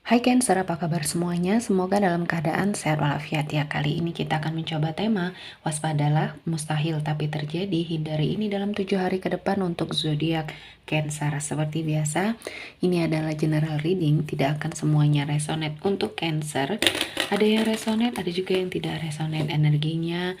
Hai Cancer, apa kabar semuanya? Semoga dalam keadaan sehat walafiat ya. Kali ini kita akan mencoba tema waspadalah mustahil tapi terjadi, hindari ini dalam 7 hari ke depan untuk zodiak Cancer. Seperti biasa, ini adalah general reading, tidak akan semuanya resonate untuk Cancer. Ada yang resonate, ada juga yang tidak resonate. Energinya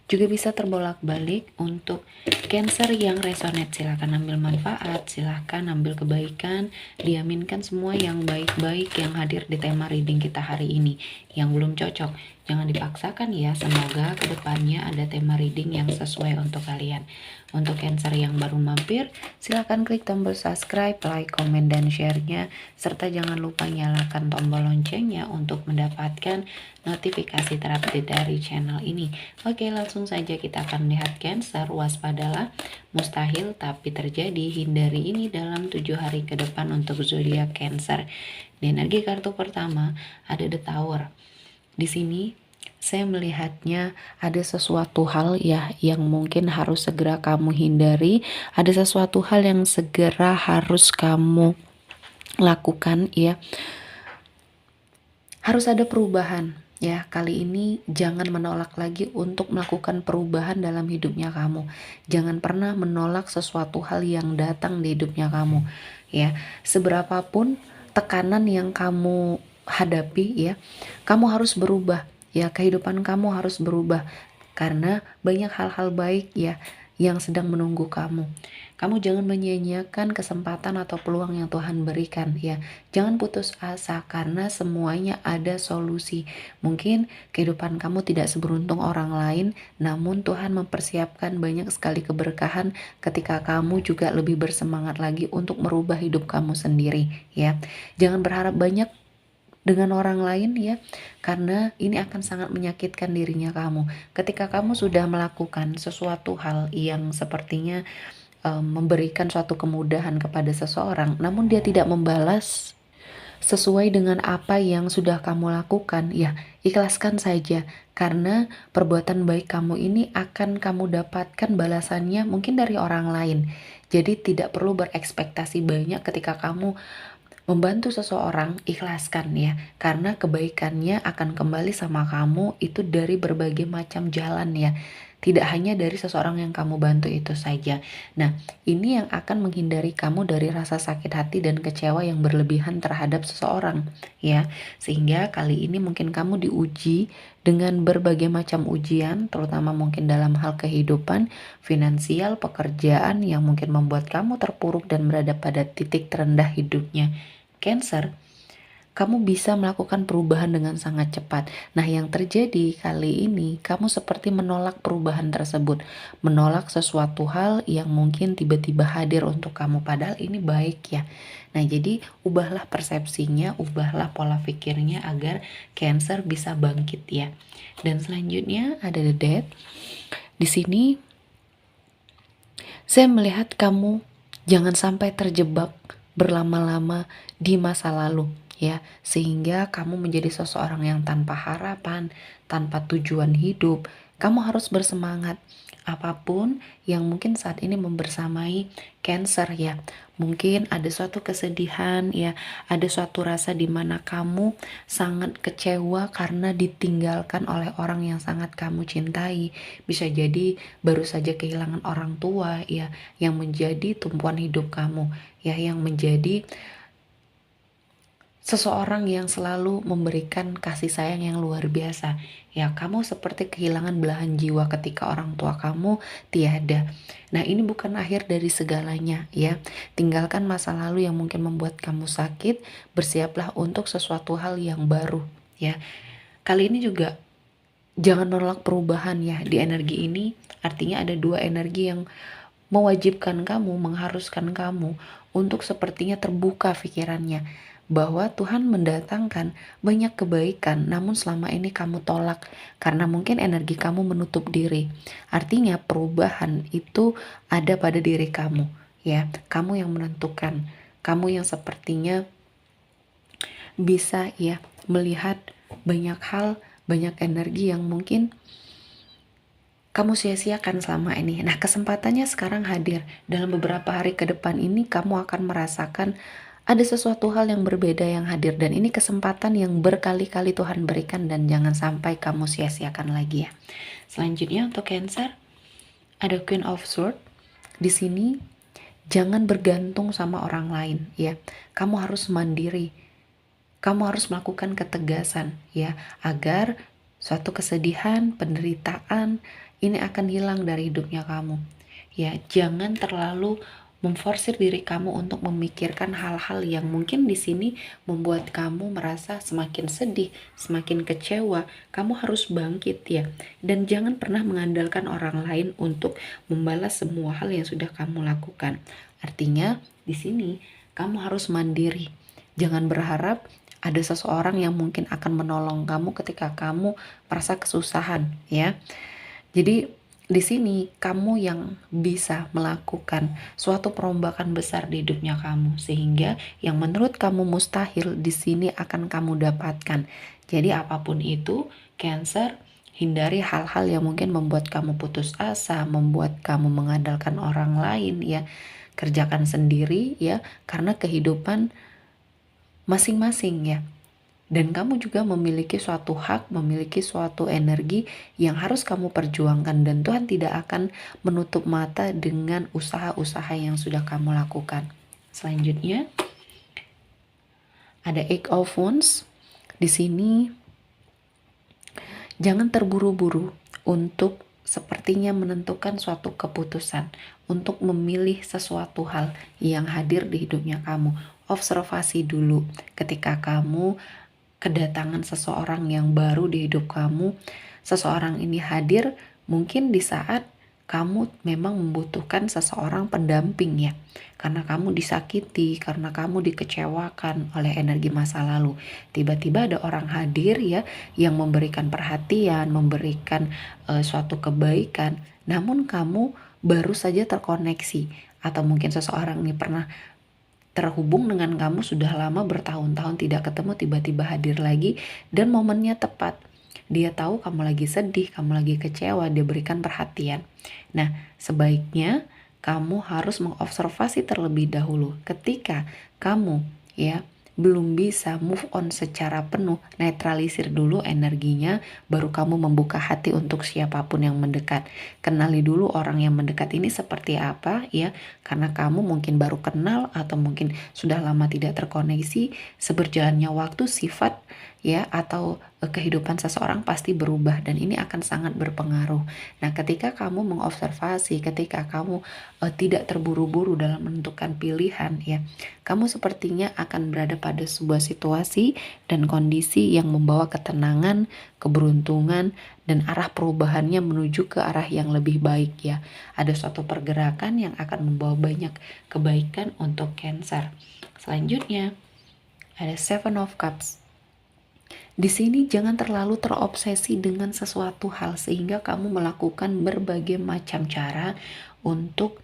juga bisa terbolak-balik. Untuk Cancer yang resonate, silahkan ambil manfaat, silahkan ambil kebaikan, diaminkan semua yang baik-baik yang hadir di tema reading kita hari ini. Yang belum cocok, jangan dipaksakan ya. Semoga kedepannya ada tema reading yang sesuai untuk kalian. Untuk Cancer yang baru mampir, silahkan klik tombol subscribe, like, komen, dan share-nya, serta jangan lupa nyalakan tombol loncengnya untuk mendapatkan notifikasi terupdate dari channel ini. Oke, langsung saja kita akan melihat Cancer. Waspadalah mustahil tapi terjadi, hindari ini dalam 7 hari ke depan untuk zodiak Cancer. Di energi kartu pertama ada The Tower. Di sini saya melihatnya ada sesuatu hal ya yang mungkin harus segera kamu hindari, ada sesuatu hal yang segera harus kamu lakukan ya. Harus ada perubahan ya. Kali ini jangan menolak lagi untuk melakukan perubahan dalam hidupnya kamu. Jangan pernah menolak sesuatu hal yang datang di hidupnya kamu ya. Seberapapun tekanan yang kamu hadapi ya, kamu harus berubah ya. Kehidupan kamu harus berubah karena banyak hal-hal baik ya yang sedang menunggu kamu. Kamu jangan menyia-nyiakan kesempatan atau peluang yang Tuhan berikan ya. Jangan putus asa karena semuanya ada solusi. Mungkin kehidupan kamu tidak seberuntung orang lain, namun Tuhan mempersiapkan banyak sekali keberkahan ketika kamu juga lebih bersemangat lagi untuk merubah hidup kamu sendiri ya. Jangan berharap banyak dengan orang lain ya, karena ini akan sangat menyakitkan dirinya kamu. Ketika kamu sudah melakukan sesuatu hal yang sepertinya memberikan suatu kemudahan kepada seseorang, namun dia tidak membalas sesuai dengan apa yang sudah kamu lakukan, ya ikhlaskan saja, karena perbuatan baik kamu ini akan kamu dapatkan balasannya mungkin dari orang lain. Jadi tidak perlu berekspektasi banyak ketika kamu membantu seseorang, ikhlaskan ya, karena kebaikannya akan kembali sama kamu itu dari berbagai macam jalan ya. Tidak hanya dari seseorang yang kamu bantu itu saja. Nah, ini yang akan menghindari kamu dari rasa sakit hati dan kecewa yang berlebihan terhadap seseorang ya. Sehingga kali ini mungkin kamu diuji dengan berbagai macam ujian, terutama mungkin dalam hal kehidupan, finansial, pekerjaan yang mungkin membuat kamu terpuruk dan berada pada titik terendah hidupnya. Cancer, kamu bisa melakukan perubahan dengan sangat cepat. Nah, yang terjadi kali ini, kamu seperti menolak perubahan tersebut, menolak sesuatu hal yang mungkin tiba-tiba hadir untuk kamu, padahal ini baik ya. Nah, jadi ubahlah persepsinya, ubahlah pola pikirnya agar Cancer bisa bangkit ya. Dan selanjutnya ada The Death. Di sini saya melihat kamu jangan sampai terjebak berlama-lama di masa lalu ya, sehingga kamu menjadi seseorang yang tanpa harapan, tanpa tujuan hidup. Kamu harus bersemangat apapun yang mungkin saat ini membersamai Cancer ya. Mungkin ada suatu kesedihan ya, ada suatu rasa di mana kamu sangat kecewa karena ditinggalkan oleh orang yang sangat kamu cintai. Bisa jadi baru saja kehilangan orang tua ya, yang menjadi tumpuan hidup kamu ya, yang menjadi seseorang yang selalu memberikan kasih sayang yang luar biasa ya. Kamu seperti kehilangan belahan jiwa ketika orang tua kamu tiada. Nah, ini bukan akhir dari segalanya ya. Tinggalkan masa lalu yang mungkin membuat kamu sakit, bersiaplah untuk sesuatu hal yang baru ya. Kali ini juga jangan menolak perubahan ya. Di energi ini artinya ada dua energi yang mewajibkan kamu, mengharuskan kamu untuk sepertinya terbuka pikirannya, bahwa Tuhan mendatangkan banyak kebaikan, namun selama ini kamu tolak karena mungkin energi kamu menutup diri. Artinya perubahan itu ada pada diri kamu ya. Kamu yang menentukan, kamu yang sepertinya bisa ya melihat banyak hal, banyak energi yang mungkin kamu sia-siakan selama ini. Nah, kesempatannya sekarang hadir. Dalam beberapa hari ke depan ini kamu akan merasakan Ada sesuatu hal yang berbeda yang hadir dan ini kesempatan yang berkali-kali Tuhan berikan dan jangan sampai kamu sia-siakan lagi ya. Selanjutnya untuk Cancer, ada Queen of Swords. Di sini jangan bergantung sama orang lain ya. Kamu harus mandiri. Kamu harus melakukan ketegasan ya, agar suatu kesedihan, penderitaan ini akan hilang dari hidupnya kamu. Ya, jangan terlalu memforsir diri kamu untuk memikirkan hal-hal yang mungkin di sini membuat kamu merasa semakin sedih, semakin kecewa. Kamu harus bangkit ya. Dan jangan pernah mengandalkan orang lain untuk membalas semua hal yang sudah kamu lakukan. Artinya, di sini kamu harus mandiri. Jangan berharap ada seseorang yang mungkin akan menolong kamu ketika kamu merasa kesusahan ya. Jadi di sini kamu yang bisa melakukan suatu perombakan besar di hidupnya kamu, sehingga yang menurut kamu mustahil di sini akan kamu dapatkan. Jadi apapun itu, Cancer, hindari hal-hal yang mungkin membuat kamu putus asa, membuat kamu mengandalkan orang lain ya. Kerjakan sendiri ya, karena kehidupan masing-masing ya. Dan kamu juga memiliki suatu hak, memiliki suatu energi yang harus kamu perjuangkan, dan Tuhan tidak akan menutup mata dengan usaha-usaha yang sudah kamu lakukan. Selanjutnya ada Eight of Wands. Di sini jangan terburu-buru untuk sepertinya menentukan suatu keputusan, untuk memilih sesuatu hal yang hadir di hidupnya kamu. Observasi dulu ketika kamu kedatangan seseorang yang baru di hidup kamu. Seseorang ini hadir mungkin di saat kamu memang membutuhkan seseorang pendamping ya, karena kamu disakiti, karena kamu dikecewakan oleh energi masa lalu. Tiba-tiba ada orang hadir ya, yang memberikan perhatian, memberikan suatu kebaikan, namun kamu baru saja terkoneksi, atau mungkin seseorang ini pernah terhubung dengan kamu sudah lama, bertahun-tahun tidak ketemu, tiba-tiba hadir lagi dan momennya tepat. Dia tahu kamu lagi sedih, kamu lagi kecewa, dia berikan perhatian. Nah, sebaiknya kamu harus mengobservasi terlebih dahulu. Ketika kamu ya belum bisa move on secara penuh, netralisir dulu energinya, baru kamu membuka hati untuk siapapun yang mendekat. Kenali dulu orang yang mendekat ini seperti apa ya, karena kamu mungkin baru kenal atau mungkin sudah lama tidak terkoneksi. Seberjalannya waktu, sifat ya atau kehidupan seseorang pasti berubah dan ini akan sangat berpengaruh. Nah, ketika kamu mengobservasi, ketika kamu tidak terburu-buru dalam menentukan pilihan ya, kamu sepertinya akan berada pada sebuah situasi dan kondisi yang membawa ketenangan, keberuntungan, dan arah perubahannya menuju ke arah yang lebih baik ya. Ada suatu pergerakan yang akan membawa banyak kebaikan untuk Cancer. Selanjutnya ada Seven of Cups. Di sini jangan terlalu terobsesi dengan sesuatu hal sehingga kamu melakukan berbagai macam cara untuk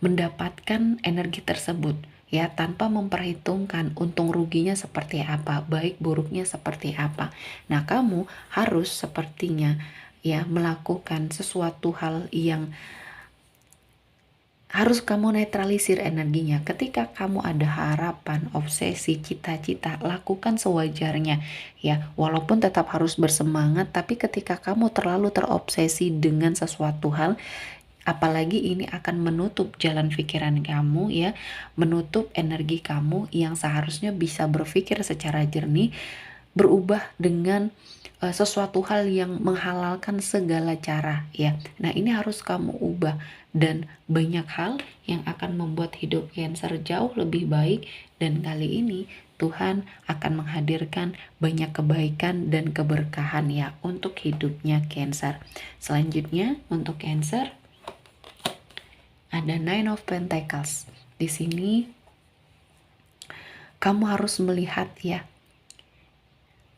mendapatkan energi tersebut ya, tanpa memperhitungkan untung ruginya seperti apa, baik buruknya seperti apa. Nah, kamu harus sepertinya ya melakukan sesuatu hal yang harus kamu netralisir energinya. Ketika kamu ada harapan, obsesi, cita-cita, lakukan sewajarnya ya. Walaupun tetap harus bersemangat, tapi ketika kamu terlalu terobsesi dengan sesuatu hal, apalagi ini akan menutup jalan pikiran kamu ya, menutup energi kamu yang seharusnya bisa berpikir secara jernih, berubah dengan sesuatu hal yang menghalalkan segala cara ya. Nah, ini harus kamu ubah dan banyak hal yang akan membuat hidup Cancer jauh lebih baik, dan kali ini Tuhan akan menghadirkan banyak kebaikan dan keberkahan ya untuk hidupnya Cancer. Selanjutnya untuk Cancer ada Nine of Pentacles. Di sini kamu harus melihat ya,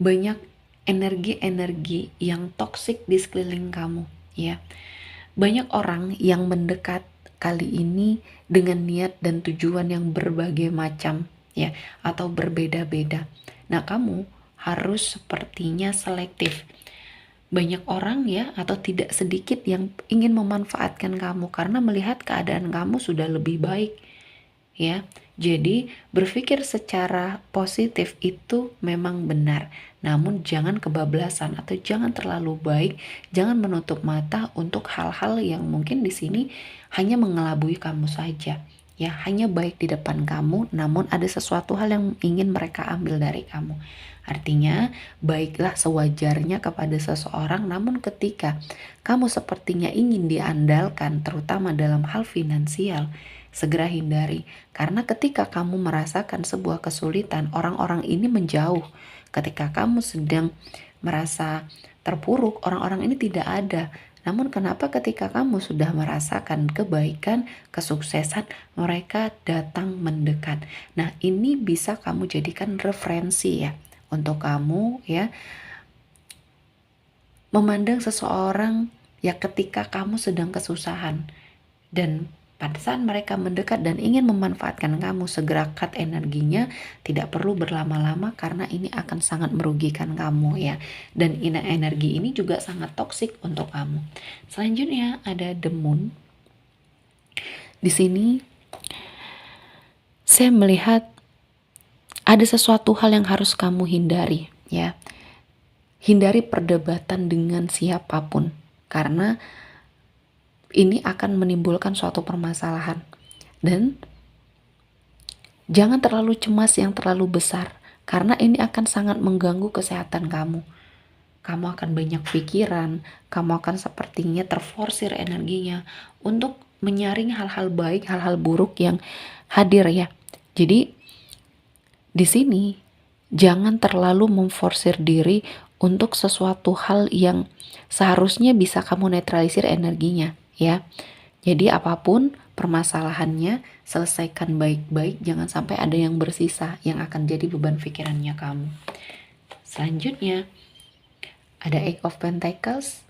banyak energi-energi yang toksik di sekeliling kamu ya. Banyak orang yang mendekat kali ini dengan niat dan tujuan yang berbagai macam ya, atau berbeda-beda. Nah, kamu harus sepertinya selektif. Banyak orang ya, atau tidak sedikit yang ingin memanfaatkan kamu karena melihat keadaan kamu sudah lebih baik. ya. Jadi berpikir secara positif itu memang benar, namun jangan kebablasan atau jangan terlalu baik, jangan menutup mata untuk hal-hal yang mungkin di sini hanya mengelabui kamu saja. Ya, hanya baik di depan kamu, namun ada sesuatu hal yang ingin mereka ambil dari kamu. Artinya, baiklah sewajarnya kepada seseorang, namun ketika kamu sepertinya ingin diandalkan, terutama dalam hal finansial, segera hindari. Karena ketika kamu merasakan sebuah kesulitan, orang-orang ini menjauh. Ketika kamu sedang merasa terpuruk, orang-orang ini tidak ada. Namun kenapa ketika kamu sudah merasakan kebaikan, kesuksesan, mereka datang mendekat. Nah, ini bisa kamu jadikan referensi ya untuk kamu ya, memandang seseorang ya ketika kamu sedang kesusahan, dan pada saat mereka mendekat dan ingin memanfaatkan kamu, segera cut energinya, tidak perlu berlama-lama karena ini akan sangat merugikan kamu ya. Dan energi ini juga sangat toksik untuk kamu. Selanjutnya ada the moon. Di sini saya melihat ada sesuatu hal yang harus kamu hindari ya. Hindari perdebatan dengan siapapun karena ini akan menimbulkan suatu permasalahan. Dan jangan terlalu cemas yang terlalu besar, karena ini akan sangat mengganggu kesehatan kamu. Kamu akan banyak pikiran, kamu akan sepertinya terforsir energinya untuk menyaring hal-hal baik, hal-hal buruk yang hadir ya. Jadi di sini jangan terlalu memforsir diri untuk sesuatu hal yang seharusnya bisa kamu netralisir energinya ya. Jadi apapun permasalahannya, selesaikan baik-baik, jangan sampai ada yang bersisa yang akan jadi beban pikirannya kamu. Selanjutnya ada Eight of Pentacles.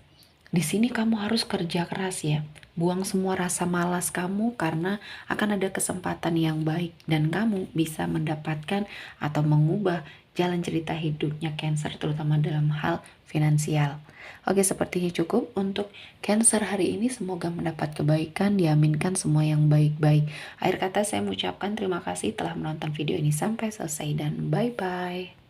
Di sini kamu harus kerja keras ya. Buang semua rasa malas kamu karena akan ada kesempatan yang baik dan kamu bisa mendapatkan atau mengubah jalan cerita hidupnya Cancer, terutama dalam hal finansial. Oke, sepertinya cukup untuk Cancer hari ini. Semoga mendapat kebaikan, diaminkan semua yang baik-baik. Akhir kata saya mengucapkan terima kasih telah menonton video ini sampai selesai dan bye-bye.